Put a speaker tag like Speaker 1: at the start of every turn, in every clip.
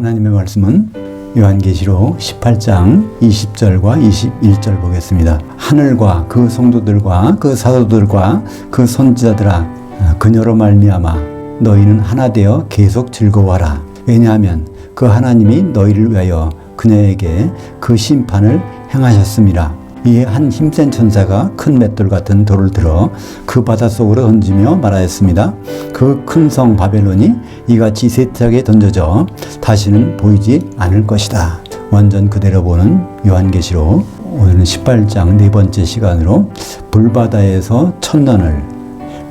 Speaker 1: 하나님의 말씀은 요한계시록 18장 20절과 21절 보겠습니다. 하늘과 그 성도들과 그 사도들과 그 선지자들아, 그녀로 말미암아 너희는 하나 되어 계속 즐거워하라. 왜냐하면 그 하나님이 너희를 위하여 그녀에게 그 심판을 행하셨습니다. 이에 한 힘센 천사가 큰 맷돌 같은 돌을 들어 그 바닷속으로 던지며 말하였습니다. 그 큰 성 바벨론이 이같이 세차게 던져져 다시는 보이지 않을 것이다. 완전 그대로 보는 요한계시록, 오늘은 18장 네 번째 시간으로 불바다에서 천년을,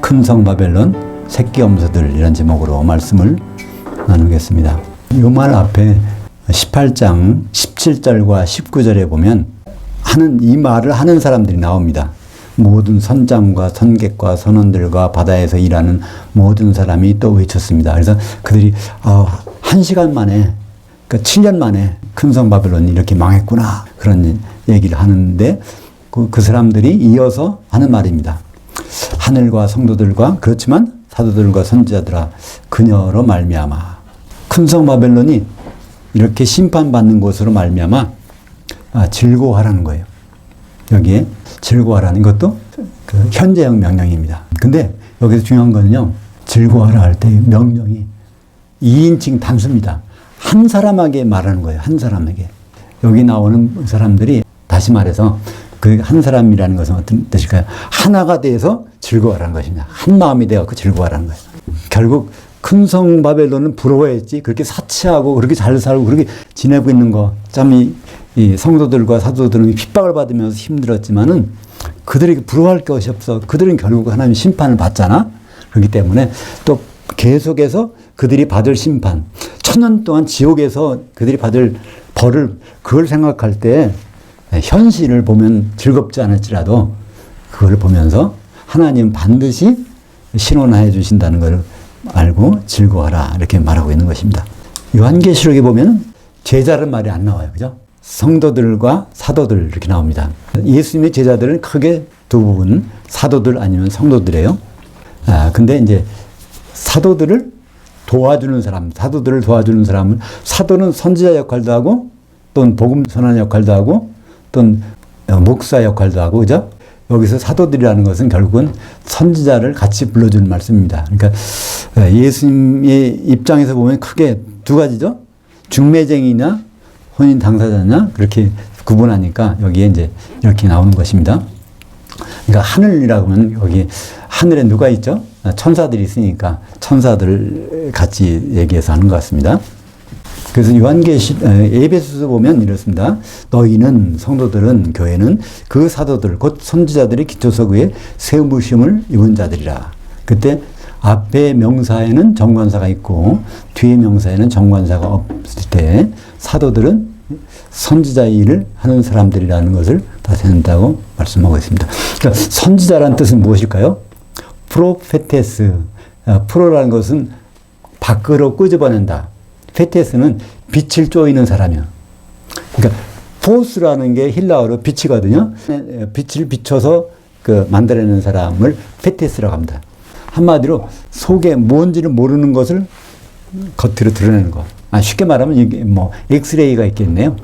Speaker 1: 큰 성 바벨론, 새끼 염소들, 이런 제목으로 말씀을 나누겠습니다. 이 말 앞에 18장 17절과 19절에 보면 이 말을 하는 사람들이 나옵니다. 모든 선장과 선객과 선원들과 바다에서 일하는 모든 사람이 또 외쳤습니다. 그래서 그들이 1시간 만에, 그러니까 7년 만에 큰 성 바벨론이 이렇게 망했구나, 그런 얘기를 하는데 그 사람들이 이어서 하는 말입니다. 하늘과 성도들과, 그렇지만 사도들과 선지자들아, 그녀로 말미암아 큰 성 바벨론이 이렇게 심판받는 것으로 말미암아 즐거워하라는 거예요. 여기에 즐거워하라는 것도 그 현재형 명령입니다. 근데 여기서 중요한 거는요, 즐거워하라 할 때 명령이 2인칭 단수입니다. 한 사람에게 말하는 거예요. 한 사람에게. 여기 나오는 사람들이, 다시 말해서 그 한 사람이라는 것은 어떤 뜻일까요? 하나가 돼서 즐거워하라는 것입니다. 한 마음이 되어서 즐거워하라는 거예요. 결국 큰 성 바벨론은 부러워했지, 그렇게 사치하고 그렇게 잘 살고 그렇게 지내고 있는 거, 참 이 성도들과 사도들은 핍박을 받으면서 힘들었지만은 그들에게 부러워할 것이 없어. 그들은 결국 하나님 심판을 받잖아. 그렇기 때문에 또 계속해서 그들이 받을 심판, 1000년 동안 지옥에서 그들이 받을 벌을, 그걸 생각할 때 현실을 보면 즐겁지 않을지라도 그걸 보면서 하나님 반드시 신원하여 주신다는 걸 알고 즐거워하라, 이렇게 말하고 있는 것입니다. 요한계시록에 보면 제자란 말이 안 나와요. 그죠? 성도들과 사도들, 이렇게 나옵니다. 예수님의 제자들은 크게 두 부분, 사도들 아니면 성도들이에요. 근데 이제 사도들을 도와주는 사람, 사도들을 도와주는 사람은, 사도는 선지자 역할도 하고, 또는 복음 선언 역할도 하고, 또는 목사 역할도 하고, 그죠? 여기서 사도들이라는 것은 결국은 선지자를 같이 불러주는 말씀입니다. 그러니까 예수님의 입장에서 보면 크게 두 가지죠. 중매쟁이냐, 혼인 당사자냐, 그렇게 구분하니까 여기에 이제 이렇게 나오는 것입니다. 그러니까 하늘이라고 하면 여기 하늘에 누가 있죠? 천사들이 있으니까 천사들 같이 얘기해서 하는 것 같습니다. 그래서 에베소서 보면 이렇습니다. 너희는, 성도들은, 교회는 그 사도들, 곧 선지자들의 기초석 위에 세우심을 입은 자들이라. 그때 앞에 명사에는 정관사가 있고 뒤에 명사에는 정관사가 없을 때 사도들은 선지자의 일을 하는 사람들이라는 것을 나타낸다고 말씀하고 있습니다. 그러니까 선지자라는 뜻은 무엇일까요? 프로페테스. 프로라는 것은 밖으로 끄집어낸다. 페테스는 빛을 쪼이는 사람이요. 그러니까 포스라는 게 힐라어로 빛이거든요. 빛을 비춰서 만들어내는 사람을 페테스라고 합니다. 한마디로 속에 뭔지를 모르는 것을 겉으로 드러내는 거. 쉽게 말하면 이게 엑스레이가 있겠네요.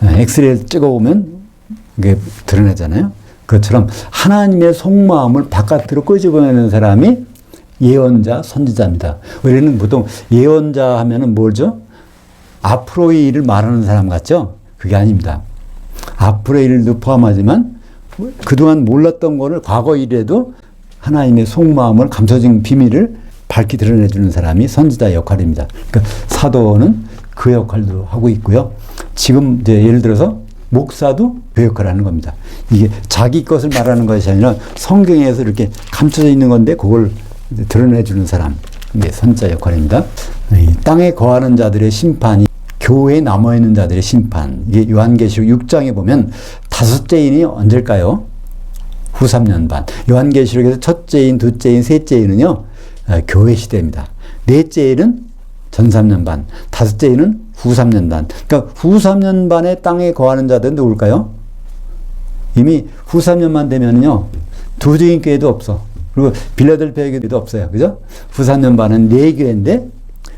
Speaker 1: 엑스레이를 찍어보면 이게 드러나잖아요. 그것처럼 하나님의 속마음을 바깥으로 끄집어내는 사람이 예언자, 선지자입니다. 우리는 보통 예언자 하면은 뭐죠? 앞으로의 일을 말하는 사람 같죠? 그게 아닙니다. 앞으로의 일도 포함하지만 그동안 몰랐던 거를 과거 일에도 하나님의 속마음을, 감춰진 비밀을 밝히 드러내주는 사람이 선지자 역할입니다. 그러니까 사도는 그 역할도 하고 있고요. 지금 이제 예를 들어서 목사도 그 역할을 하는 겁니다. 이게 자기 것을 말하는 것이 아니라 성경에서 이렇게 감춰져 있는 건데 그걸 드러내주는 사람, 이게 선지자 역할입니다. 땅에 거하는 자들의 심판이, 교회에 남아있는 자들의 심판, 이게 요한계시록 6장에 보면 다섯째 인이 언제일까요? 후 3년 반. 요한계시록에서 첫째 인, 둘째 인, 셋째 인은요, 교회 시대입니다. 넷째 인은 전 3년 반, 다섯째 인은 후 3년 반. 그러니까 후 3년 반에 땅에 거하는 자들은 누굴까요? 이미 후 3년만 되면요, 두주인 교회도 없어. 그리고 빌라델피아 교회도 없어요. 그죠? 후 3년 반은 4교회인데,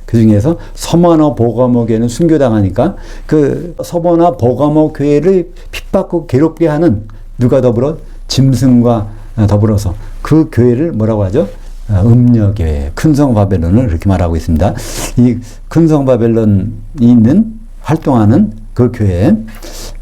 Speaker 1: 그 중에서 서머나 버가모 교회는 순교당하니까 그 서머나 버가모 교회를 핍박하고 괴롭게 하는 누가 더불어 짐승과 더불어서 그 교회를 뭐라고 하죠? 음녀교회, 큰성 바벨론을 그렇게 말하고 있습니다. 이 큰성 바벨론이 있는 활동하는 그 교회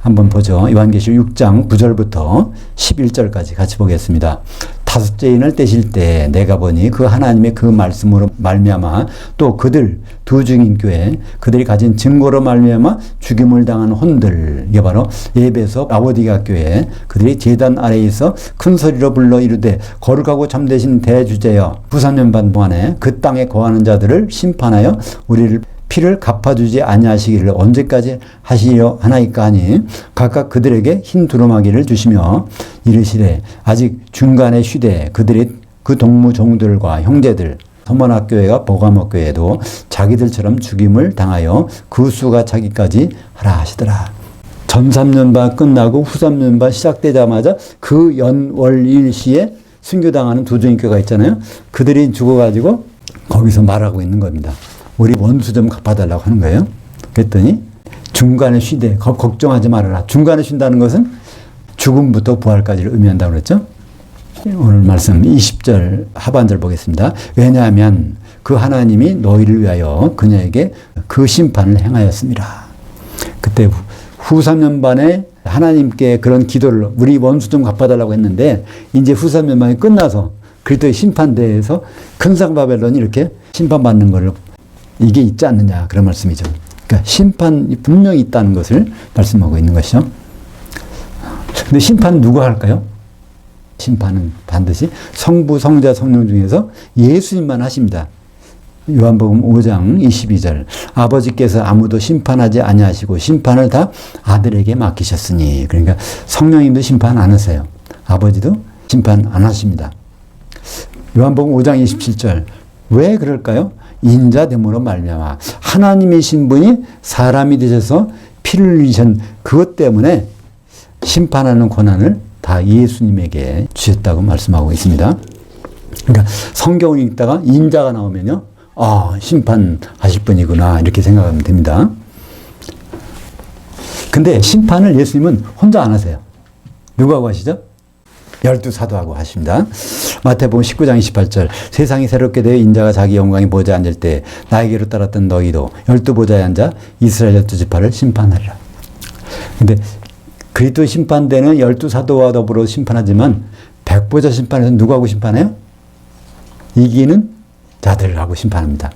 Speaker 1: 한번 보죠. 요한계시록 6장 9절부터 11절까지 같이 보겠습니다. 다섯째 인을 떼실 때 내가 보니 그 하나님의 그 말씀으로 말미암아 또 그들 두 증인 교회 그들이 가진 증거로 말미암아 죽임을 당한 혼들, 이게 바로 에베소 라오디가 교회, 그들이 제단 아래에 있어 큰 소리로 불러 이르되 거룩하고 참되신 대주제여 후삼년 반 동안에 그 땅에 거하는 자들을 심판하여 우리를 피를 갚아주지 아니하시기를 언제까지 하시려 하나이까 하니 각각 그들에게 흰 두루마기를 주시며 이르시되 아직 중간에 쉬되 그들이 그 동무 종들과 형제들 서머나 교회가 버가모 교회도 자기들처럼 죽임을 당하여 그 수가 차기까지 하라 하시더라. 전 3년반 끝나고 후 3년반 시작되자마자 그 연월일시에 순교당하는 두 종교가 있잖아요. 그들이 죽어가지고 거기서 말하고 있는 겁니다. 우리 원수 좀 갚아달라고 하는 거예요. 그랬더니 중간에 쉬되 걱정하지 말아라. 중간에 쉰다는 것은 죽음부터 부활까지를 의미한다고 그랬죠. 오늘 말씀 20절 하반절 보겠습니다. 왜냐하면 그 하나님이 너희를 위하여 그녀에게 그 심판을 행하였습니다. 그때 후 3년 반에 하나님께 그런 기도를 우리 원수 좀 갚아달라고 했는데 이제 후 3년 반이 끝나서 그리스도의 심판대에서 큰성 바벨론이 이렇게 심판받는 걸 이게 있지 않느냐 그런 말씀이죠. 그러니까 심판이 분명히 있다는 것을 말씀하고 있는 것이죠. 근데 심판은 누가 할까요? 심판은 반드시 성부, 성자, 성령 중에서 예수님만 하십니다. 요한복음 5장 22절 아버지께서 아무도 심판하지 아니하시고 심판을 다 아들에게 맡기셨으니, 그러니까 성령님도 심판 안 하세요. 아버지도 심판 안 하십니다. 요한복음 5장 27절 왜 그럴까요? 인자됨으로 말미암아 하나님이신 분이 사람이 되셔서 피를 흘리신 그것 때문에 심판하는 권한을 다 예수님에게 주셨다고 말씀하고 있습니다. 그러니까 성경을 읽다가 인자가 나오면요, 심판하실 분이구나 이렇게 생각하면 됩니다. 근데 심판을 예수님은 혼자 안 하세요. 누구하고 하시죠? 12사도하고 하십니다. 마태복음 19장 28절 세상이 새롭게 되어 인자가 자기 영광에 보좌에 앉을 때 나에게로 따랐던 너희도 12보좌에 앉아 이스라엘 12지파를 심판하리라. 근데 그리스도 심판대는 12사도와 더불어 심판하지만 백보자 심판에서 누구하고 심판해요? 이기는 자들하고 심판합니다.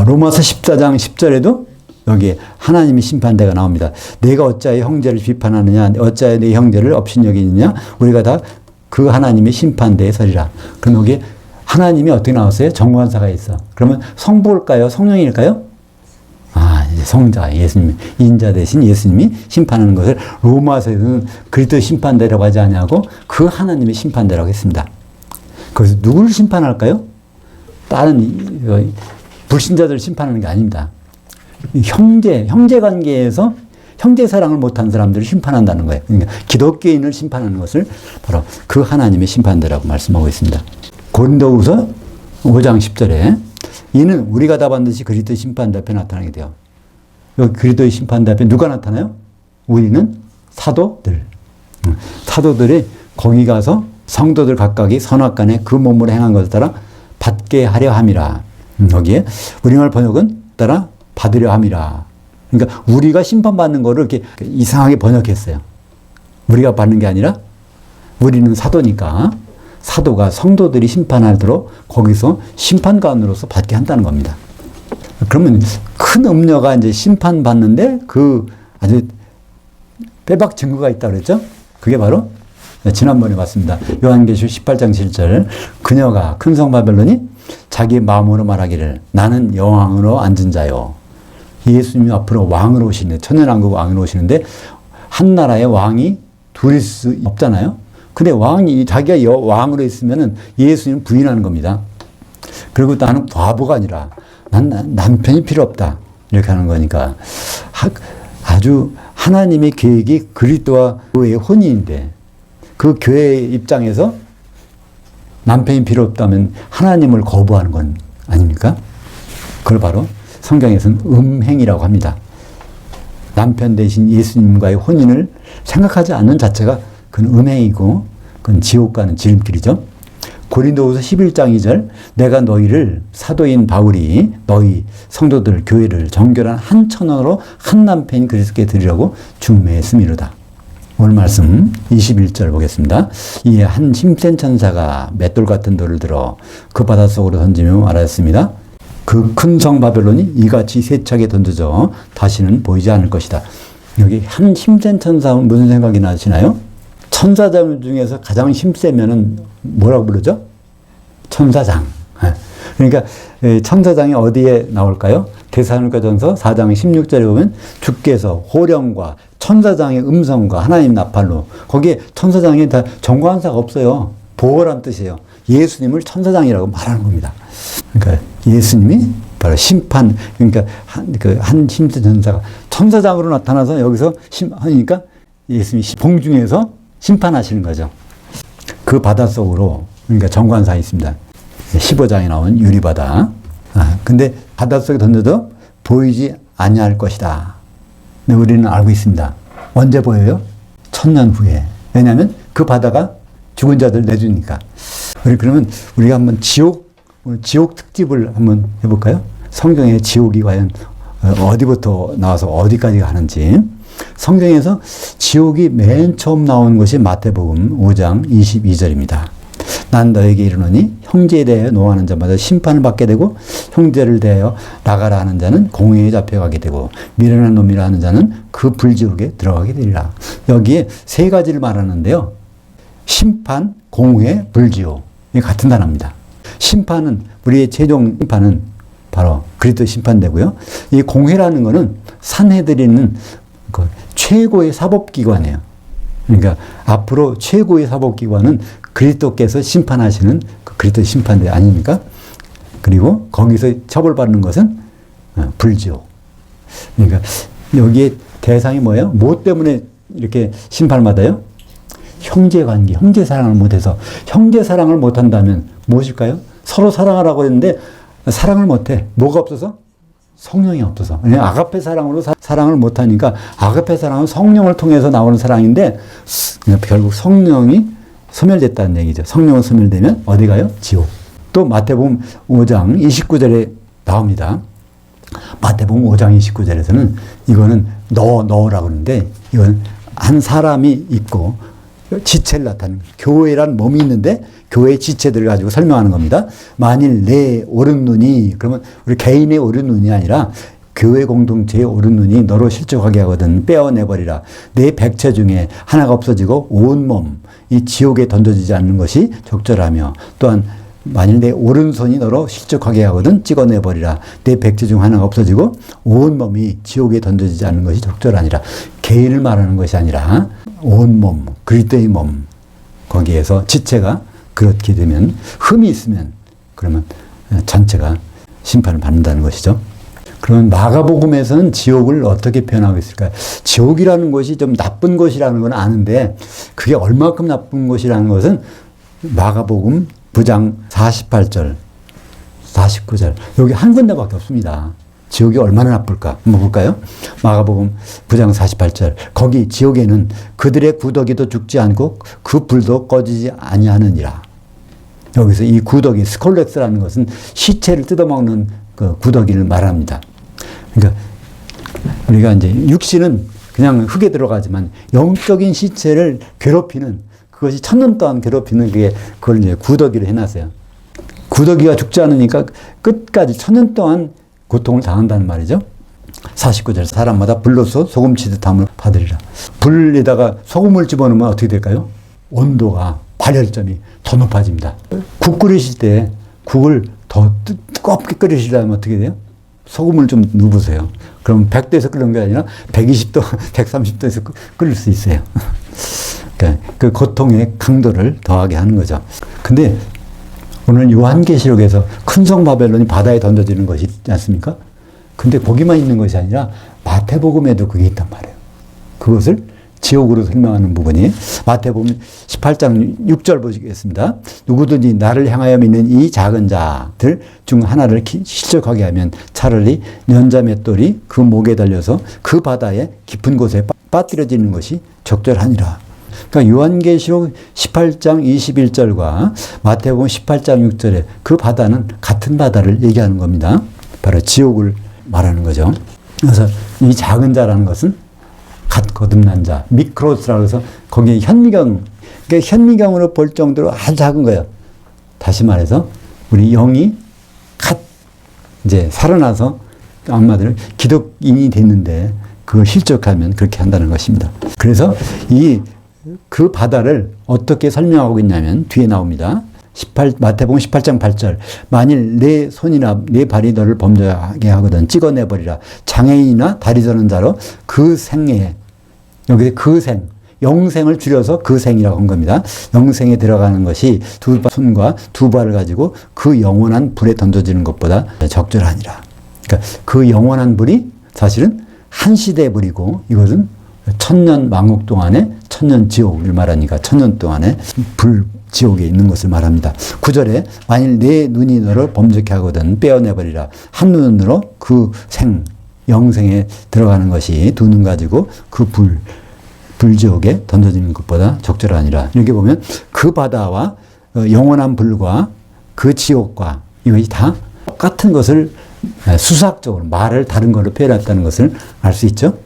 Speaker 1: 로마서 14장 10절에도 여기에 하나님이 심판대가 나옵니다. 내가 어찌하여 형제를 비판하느냐, 어찌하여 내 형제를 업신여기느냐, 우리가 다 그 하나님의 심판대에 서리라. 그럼 여기에 하나님이 어떻게 나왔어요? 정관사가 있어. 그러면 성부일까요? 성령일까요? 이제 성자, 예수님, 인자 대신 예수님이 심판하는 것을 로마서에서는 그리스도 심판대라고 하지 않냐고 그 하나님의 심판대라고 했습니다. 그래서 누구를 심판할까요? 다른 불신자들을 심판하는 게 아닙니다. 형제 관계에서 형제 사랑을 못한 사람들을 심판한다는 거예요. 그러니까 기독교인을 심판하는 것을 바로 그 하나님의 심판대라고 말씀하고 있습니다. 고린도후서 5장 10절에 이는 우리가 다 반드시 그리스도의 심판대 앞에 나타나게 돼요. 여기 그리스도의 심판대 앞에 누가 나타나요? 우리는 사도들. 사도들이 거기 가서 성도들 각각이 선악간에 그 몸으로 행한 것을 따라 받게 하려 함이라. 여기에 우리말 번역은 따라 받으려 함이라. 그러니까 우리가 심판받는 거를 이렇게 이상하게 번역했어요. 우리가 받는 게 아니라 우리는 사도니까 사도가 성도들이 심판하도록 거기서 심판관으로서 받게 한다는 겁니다. 그러면 큰 음녀가 이제 심판받는데 그 아주 빼박 증거가 있다고 그랬죠? 그게 바로 지난번에 봤습니다. 요한계시록 18장 7절 그녀가 큰성 바벨론이 자기 마음으로 말하기를 나는 여왕으로 앉은 자요. 예수님이 앞으로 왕으로 오시는데 천년왕국 왕으로 오시는데 한 나라의 왕이 둘일 수 없잖아요. 근데 왕이 자기가 왕으로 있으면은 예수님 부인하는 겁니다. 그리고 나는 과부가 아니라 난 남편이 필요 없다 이렇게 하는 거니까 아주 하나님의 계획이 그리스도와 그의 혼인인데 그 교회의 입장에서 남편이 필요 없다면 하나님을 거부하는 건 아닙니까? 그걸 바로 성경에서는 음행이라고 합니다. 남편 대신 예수님과의 혼인을 생각하지 않는 자체가 그건 음행이고 그건 지옥 가는 지름길이죠. 고린도후서 11장 2절 내가 너희를 사도인 바울이 너희 성도들 교회를 정결한 한 천원으로 한 남편인 그리스도께 드리려고 중매했음이로다. 오늘 말씀 21절 보겠습니다. 이에 한 힘센 천사가 맷돌 같은 돌을 들어 그 바닷속으로 던지며 말하였습니다. 그 큰 성 바벨론이 이같이 세차게 던져져 다시는 보이지 않을 것이다. 여기 한 힘센 천사는 무슨 생각이 나시나요? 천사장 중에서 가장 힘세면은 뭐라고 부르죠? 천사장. 그러니까 천사장이 어디에 나올까요? 데살로니가전서 4장 16절에 보면 주께서 호령과 천사장의 음성과 하나님 나팔로 거기에 천사장에 다 정관사가 없어요. 보호란 뜻이에요. 예수님을 천사장이라고 말하는 겁니다. 그러니까 예수님이 바로 심판, 그러니까 한 힘센 천사가 천사장으로 나타나서 여기서 하니까 예수님이 공중에서 심판하시는 거죠. 그 바닷속으로, 그러니까 정관사에 있습니다. 15장에 나온 유리바다. 근데 바닷속에 던져도 보이지 아니할 것이다. 근데 우리는 알고 있습니다. 언제 보여요? 1000년 후에. 왜냐하면 그 바다가 죽은 자들 내주니까. 그러면 우리가 한번 지옥 특집을 한번 해볼까요? 성경의 지옥이 과연 어디부터 나와서 어디까지 가는지. 성경에서 지옥이 맨 처음 나온 것이 마태복음 5장 22절입니다. 난 너에게 이르노니 형제에 대하여 노하는 자마다 심판을 받게 되고 형제를 대하여 나가라 하는 자는 공회에 잡혀가게 되고 미련한 놈이라 하는 자는 그 불지옥에 들어가게 되리라. 여기에 세 가지를 말하는데요. 심판, 공회, 불지옥. 이게 같은 단어입니다. 심판은 우리의 최종 심판은 바로 그리스도 심판되고요. 이 공회라는 것은 산헤드린은 그 최고의 사법기관이에요. 그러니까 앞으로 최고의 사법기관은 그리스도께서 심판하시는 그 그리스도 심판대 아닙니까? 그리고 거기서 처벌받는 것은 불지옥. 그러니까 여기에 대상이 뭐예요? 뭐 때문에 이렇게 심판을 받아요? 형제관계, 형제 사랑을 못해서. 형제 사랑을 못한다면 무엇일까요? 서로 사랑하라고 했는데 사랑을 못해. 뭐가 없어서? 성령이 없어서. 아가페 사랑으로 사랑을 못하니까 아가페 사랑은 성령을 통해서 나오는 사랑인데 결국 성령이 소멸됐다는 얘기죠. 성령은 소멸되면 어디 가요? 지옥. 또 마태복음 5장 29절에 나옵니다. 마태복음 5장 29절에서는 이거는 너라고 그러는데 이건 한 사람이 있고 지체를 나타내는 교회란 몸이 있는데 교회의 지체들을 가지고 설명하는 겁니다. 만일 내 오른 눈이 그러면 우리 개인의 오른 눈이 아니라 교회 공동체의 오른 눈이 너로 실족하게 하거든 빼어내버리라. 내 백체 중에 하나가 없어지고 온 몸 이 지옥에 던져지지 않는 것이 적절하며 또한 만일 내 오른손이 너로 실족하게 하거든 찍어내버리라. 내 백체 중 하나가 없어지고 온 몸이 지옥에 던져지지 않는 것이 적절하니라. 개인을 말하는 것이 아니라 온 몸, 그리스도의 몸 거기에서 지체가 그렇게 되면 흠이 있으면 그러면 전체가 심판을 받는다는 것이죠. 그러면 마가복음에서는 지옥을 어떻게 표현하고 있을까요? 지옥이라는 것이 좀 나쁜 것이라는 건 아는데 그게 얼마큼 나쁜 것이라는 것은 마가복음 9장 48절, 49절 여기 한 군데밖에 없습니다. 지옥이 얼마나 나쁠까? 한번 볼까요? 마가복음 9장 48절 거기 지옥에는 그들의 구더기도 죽지 않고 그 불도 꺼지지 아니하느니라. 여기서 이 구더기 스콜렉스라는 것은 시체를 뜯어먹는 그 구더기를 말합니다. 그러니까 우리가 이제 육신은 그냥 흙에 들어가지만 영적인 시체를 괴롭히는 그것이 1000년 동안 괴롭히는 그걸 이제 구더기로 해놨어요. 구더기가 죽지 않으니까 끝까지 1000년 동안 고통을 당한다는 말이죠. 49절 사람마다 불로서 소금 치듯함을 받으리라. 불에다가 소금을 집어넣으면 어떻게 될까요? 온도가 발열점이 더 높아집니다. 국 끓이실 때 국을 더 뜨겁게 끓이시려면 어떻게 돼요? 소금을 좀 넣어보세요. 그럼 100도에서 끓는 게 아니라 120도, 130도에서 끓일 수 있어요. 그러니까 그 고통의 강도를 더하게 하는 거죠. 근데 오늘 요한계시록에서 큰 성 바벨론이 바다에 던져지는 것이 있지 않습니까? 근데 거기만 있는 것이 아니라 마태복음에도 그게 있단 말이에요. 그것을 지옥으로 설명하는 부분이 마태복음 18장 6절 보시겠습니다. 누구든지 나를 향하여 믿는 이 작은 자들 중 하나를 실족하게 하면 차라리 연자맷돌이 그 목에 달려서 그 바다의 깊은 곳에 빠뜨려지는 것이 적절하니라. 그러니까 요한계시록 18장 21절과 마태복음 18장 6절에 그 바다는 같은 바다를 얘기하는 겁니다. 바로 지옥을 말하는 거죠. 그래서 이 작은 자라는 것은 갓 거듭난 자, 미크로스라고 해서 거기에 현미경, 그러니까 현미경으로 볼 정도로 아주 작은 거예요. 다시 말해서 우리 영이 갓 이제 살아나서 한마디로 기독인이 됐는데 그걸 실족하면 그렇게 한다는 것입니다. 그래서 그 바다를 어떻게 설명하고 있냐면 뒤에 나옵니다. 마태복음 18장 8절. 만일 내 손이나 내 발이 너를 범죄하게 하거든 찍어내버리라. 장애인이나 다리 저는 자로 그 생에, 여기 그 생, 영생을 줄여서 그 생이라고 한 겁니다. 영생에 들어가는 것이 두 손과 두 발을 가지고 그 영원한 불에 던져지는 것보다 적절하니라. 그러니까 그 영원한 불이 사실은 한 시대의 불이고 이것은 천년 왕국 동안의 천년 지옥을 말하니까 천년 동안의 불 지옥에 있는 것을 말합니다. 9절에 만일 내 눈이 너를 범죄케 하거든 빼어내버리라. 한 눈으로 그 영생에 들어가는 것이 두 눈 가지고 그 불지옥에 던져지는 것보다 적절하니라. 이렇게 보면 그 바다와 영원한 불과 그 지옥과 이것이 다 똑같은 것을 수학적으로 말을 다른 걸로 표현했다는 것을 알 수 있죠.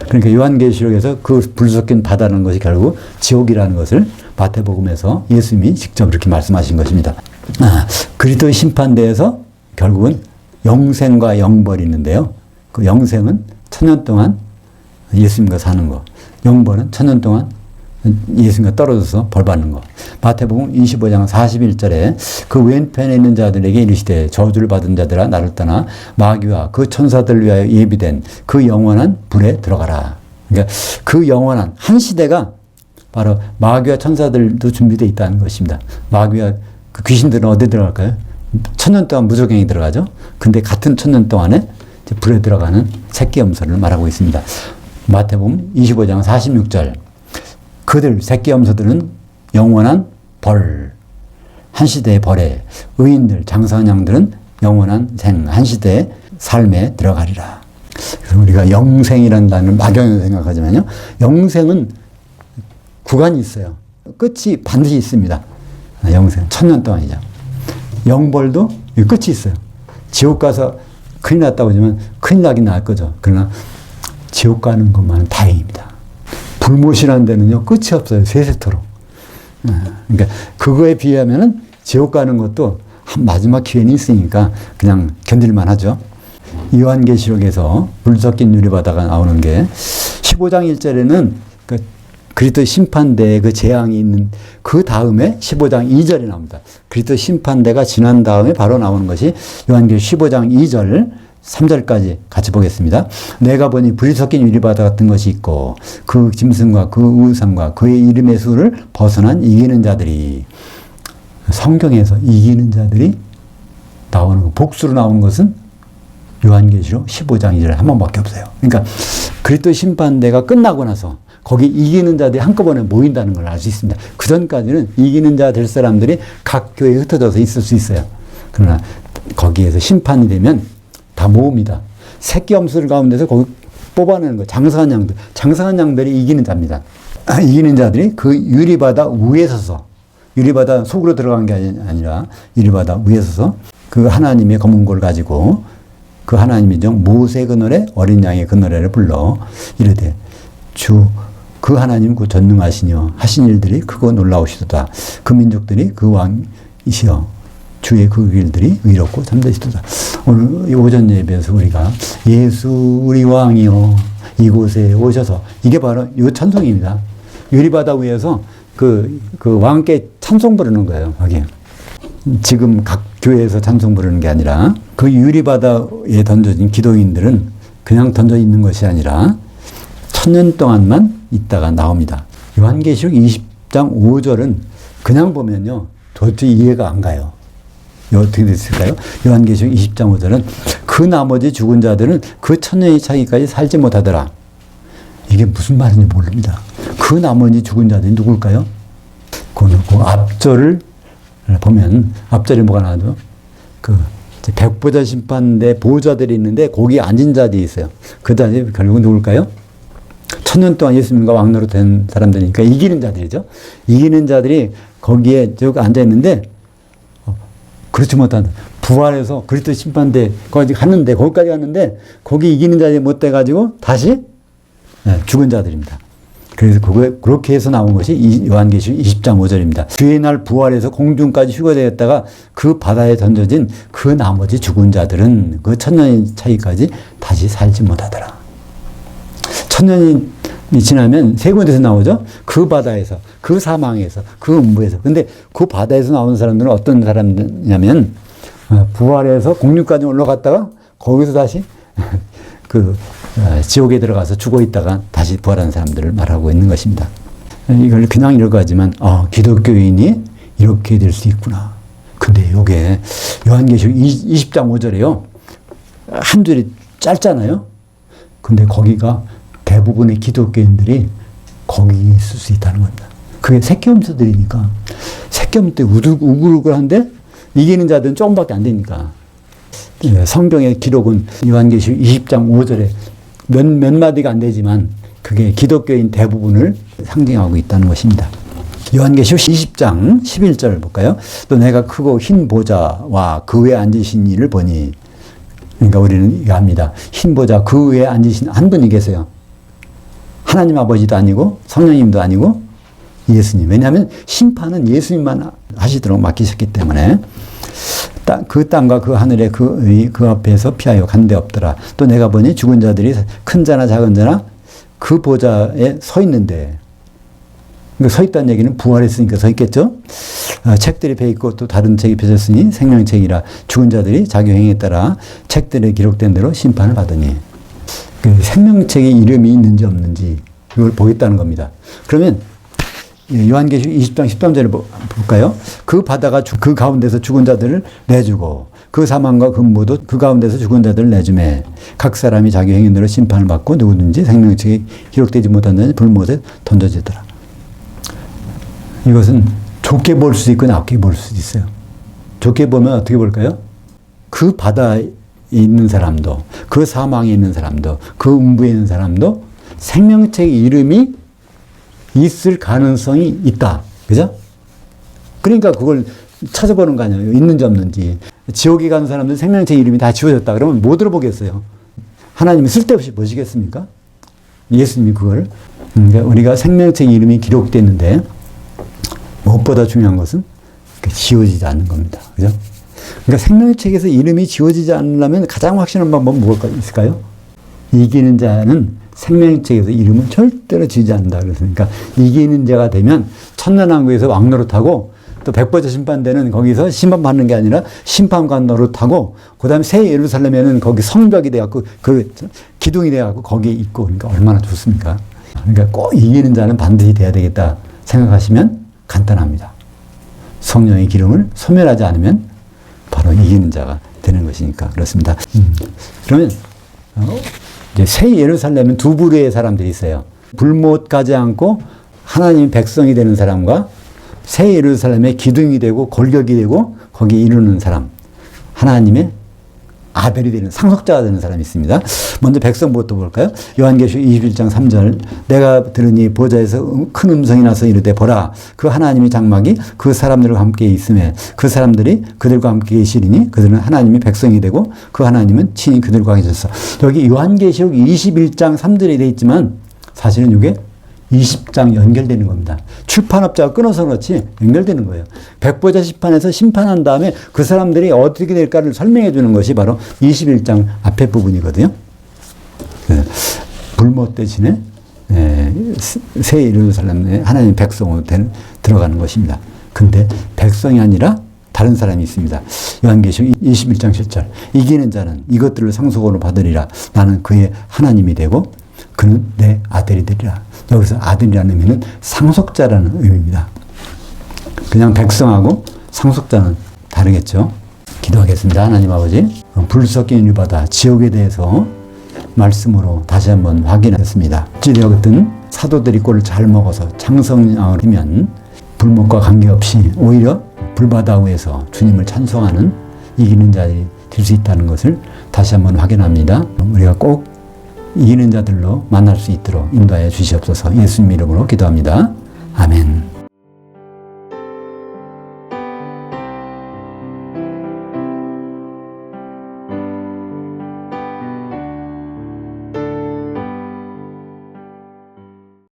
Speaker 1: 그러니까 요한계시록에서 그 불 섞인 바다라는 것이 결국 지옥이라는 것을 마태복음에서 예수님이 직접 이렇게 말씀하신 것입니다. 그리스도의 심판대에서 결국은 영생과 영벌이 있는데요. 그 영생은 천년 동안 예수님과 사는 거. 영벌은 천년 동안 예수님과 떨어져서 벌 받는 거. 마태복음 25장 41절에 그 왼편에 있는 자들에게 이르시되 저주를 받은 자들아 나를 떠나 마귀와 그 천사들을 위하여 예비된 그 영원한 불에 들어가라. 그러니까 그 영원한 한 시대가 바로 마귀와 천사들도 준비되어 있다는 것입니다. 마귀와 그 귀신들은 어디 들어갈까요? 천년 동안 무조건이 들어가죠. 근데 같은 천년 동안에 불에 들어가는 새끼 염소를 말하고 있습니다. 마태복음 25장 46절. 그들 새끼 염소들은 영원한 벌, 한 시대의 벌에, 의인들 장사한 양들은 영원한 생, 한 시대의 삶에 들어가리라. 그래서 우리가 영생이라는 단어를 막연히 생각하지만요, 영생은 구간이 있어요. 끝이 반드시 있습니다. 영생 천년 동안이죠. 영벌도 끝이 있어요. 지옥 가서 큰일 났다고 하지만 큰일 나긴 날 거죠. 그러나 지옥 가는 것만은 다행입니다. 불못이라는 데는요, 끝이 없어요. 세세토록. 그러니까 그거에 비하면은 지옥 가는 것도 한 마지막 기회는 있으니까 그냥 견딜만 하죠. 요한계시록에서 불 섞인 유리바다가 나오는 게 15장 1절에는 그리스도 심판대에 그 재앙이 있는 그 다음에 15장 2절에 나옵니다. 그리스도 심판대가 지난 다음에 바로 나오는 것이 요한계시록 15장 2절 3절까지 같이 보겠습니다. 내가 보니 불이 섞인 유리바다 같은 것이 있고 그 짐승과 그 우상과 그의 이름의 수를 벗어난 이기는 자들이, 성경에서 이기는 자들이 나오는 거, 복수로 나오는 것은 요한계시록 15장 2절에 한 번밖에 없어요. 그러니까 그리스도 심판대가 끝나고 나서 거기 이기는 자들이 한꺼번에 모인다는 걸 알 수 있습니다. 그 전까지는 이기는 자 될 사람들이 각 교회에 흩어져서 있을 수 있어요. 그러나 거기에서 심판이 되면 다 모읍니다. 새끼 염소들 가운데서 거기 뽑아내는 거. 장사한 양들. 장사한 양들이 이기는 자입니다. 이기는 자들이 그 유리바다 위에 서서, 유리바다 속으로 들어간 게 아니라 유리바다 위에 서서 그 하나님의 검은고를 가지고 그 하나님이죠. 모세 그 노래, 어린 양의 그 노래를 불러 이르되 주 그 하나님 그 전능하시며 하신 일들이 크고 놀라우시도다. 그 민족들이 그 왕이시여 주의 그 길들이 의롭고 참되시도다. 오늘 오전 예배에서 우리가 예수 우리 왕이여 이곳에 오셔서, 이게 바로 이 찬송입니다. 유리바다 위에서 그 왕께 찬송 부르는 거예요. 여기 지금 각 교회에서 찬송 부르는 게 아니라 그 유리바다에 던져진 기독인들은 그냥 던져 있는 것이 아니라 천년 동안만 있다가 나옵니다. 요한계시록 20장 5절은 그냥 보면요 도저히 이해가 안 가요. 어떻게 됐을까요? 요한계시록 20장 5절은 그 나머지 죽은 자들은 그 천년이 차기까지 살지 못하더라. 이게 무슨 말인지 모릅니다. 그 나머지 죽은 자들이 누굴까요? 그 앞절을 보면 앞절에 뭐가 나와도 그 백보자 심판대 보호자들이 있는데 거기 앉은 자들이 있어요. 그 자들이 결국은 누굴까요? 1000년 동안 예수님과 왕노릇 된 사람들이니까 이기는 자들이죠. 이기는 자들이 거기에 쭉 앉아 있는데 그렇지 못한 부활해서 그리스도 심판대까지 갔는데 거기까지 갔는데 거기 이기는 자들이 못 돼가지고 다시 죽은 자들입니다. 그래서 그렇게 해서 나온 것이 요한계시록 20장 5절입니다. 주의 날 부활해서 공중까지 휴거되었다가 그 바다에 던져진 그 나머지 죽은 자들은 그 1000년의 차이까지 다시 살지 못하더라. 1000년이 지나면 세 군데서 나오죠. 그 바다에서, 그 사망에서, 그 음부에서. 근데 그 바다에서 나오는 사람들은 어떤 사람들이냐면 부활해서 공중까지 올라갔다가 거기서 다시 지옥에 들어가서 죽어 있다가 다시 부활한 사람들을 말하고 있는 것입니다. 이걸 그냥 읽어가지만 기독교인이 이렇게 될 수 있구나. 근데 이게 요한계시록 20장 5절에요. 한 줄이 짧잖아요. 근데 거기가 대부분의 기독교인들이 거기 있을 수 있다는 겁니다. 그게 새끼엄수들이니까 새끼엄수 때 우글우글한데 이기는 자들은 조금밖에 안 되니까. 성경의 기록은 요한계시록 20장 5절에 몇 마디가 안 되지만 그게 기독교인 대부분을 상징하고 있다는 것입니다. 요한계시록 20장 11절 볼까요? 또 내가 크고 흰 보좌와 그 위에 앉으신 이를 보니, 그러니까 우리는 이거 합니다. 흰 보좌 그 위에 앉으신 한 분이 계세요. 하나님 아버지도 아니고 성령님도 아니고 예수님. 왜냐하면 심판은 예수님만 하시도록 맡기셨기 때문에 그 땅과 그 하늘에 그 앞에서 피하여 간 데 없더라. 또 내가 보니 죽은 자들이 큰 자나 작은 자나 그 보좌에 서 있는데, 그러니까 서 있다는 얘기는 부활했으니까 서 있겠죠. 책들이 펴 있고 또 다른 책이 펴졌으니 생명책이라 죽은 자들이 자기 행위에 따라 책들에 기록된 대로 심판을 받으니, 그 생명책에 이름이 있는지 없는지 이걸 보겠다는 겁니다. 그러면 요한계시록 20장 13절을 볼까요? 그 바다가 그 가운데서 죽은 자들을 내주고 그 사망과 금부도 그 가운데서 죽은 자들을 내주매 각 사람이 자기 행위대로 심판을 받고 누구든지 생명책에 기록되지 못한 자는 불못에 던져지더라. 이것은 좋게 볼 수 있고 나쁘게 볼 수도 있어요. 좋게 보면 어떻게 볼까요? 그 바다에 있는 사람도, 그 사망에 있는 사람도, 그 음부에 있는 사람도 생명책의 이름이 있을 가능성이 있다. 그죠? 그러니까 그걸 찾아보는 거 아니에요. 있는지 없는지. 지옥에 간 사람들 생명책 이름이 다 지워졌다. 그러면 못 들어보겠어요. 하나님이 쓸데없이 보시겠습니까? 예수님이 그걸. 그러니까 우리가 생명책 이름이 기록됐는데 무엇보다 중요한 것은 지워지지 않는 겁니다. 그죠? 그러니까 생명책에서 이름이 지워지지 않으려면 가장 확실한 방법은 무엇가 있을까요? 이기는 자는 생명책에서 이름은 절대로 지지 않는다. 그랬으니까 이기는 자가 되면 천년왕국에서 왕노릇하고 또 백보자 심판대는 거기서 심판받는 게 아니라 심판관 노릇하고 그다음에 새 예루살렘에는 거기 성벽이 돼갖고 그 기둥이 돼갖고 거기에 있고, 그러니까 얼마나 좋습니까? 그러니까 꼭 이기는 자는 반드시 돼야 되겠다 생각하시면 간단합니다. 성령의 기름을 소멸하지 않으면 바로 이기는 자가 되는 것이니까 그렇습니다. 그러면 이제 새 예루살렘은 두 부류의 사람들이 있어요. 불못 가지 않고 하나님 백성이 되는 사람과 새 예루살렘의 기둥이 되고 골격이 되고 거기에 이루는 사람, 하나님의 아벨이 되는 상속자가 되는 사람이 있습니다. 먼저 백성부터 볼까요? 요한계시록 21장 3절 내가 들으니 보좌에서 큰 음성이 나서 이르되 보라 그 하나님의 장막이 그 사람들과 함께 있음에 그 사람들이 그들과 함께 계시리니 그들은 하나님의 백성이 되고 그 하나님은 친히 그들과 계셨어. 여기 요한계시록 21장 3절에 되어 있지만 사실은 이게 20장 연결되는 겁니다. 출판업자가 끊어서 그렇지 연결되는 거예요. 백보자 심판에서 심판한 다음에 그 사람들이 어떻게 될까를 설명해 주는 것이 바로 21장 앞에 부분이거든요. 불못 대신에 새 예루살렘에 하나님 백성으로 들어가는 것입니다. 근데 백성이 아니라 다른 사람이 있습니다. 요한계시록 21장 7절 이기는 자는 이것들을 상속으로 받으리라. 나는 그의 하나님이 되고 그는 내 아들이 되리라. 여기서 아들이라는 의미는 상속자라는 의미입니다. 그냥 백성하고 상속자는 다르겠죠. 기도하겠습니다. 하나님 아버지, 불 섞인 이 바다, 지옥에 대해서 말씀으로 다시 한번 확인했습니다. 어찌되어 같은 사도들이 꼴을 잘 먹어서 장성량을 하면 불목과 관계없이 오히려 불바다우에서 주님을 찬송하는 이기는 자들이 될 수 있다는 것을 다시 한번 확인합니다. 우리가 꼭 이기는 자들로 만날 수 있도록 인도하여 주시옵소서. 예수님 이름으로 기도합니다. 아멘.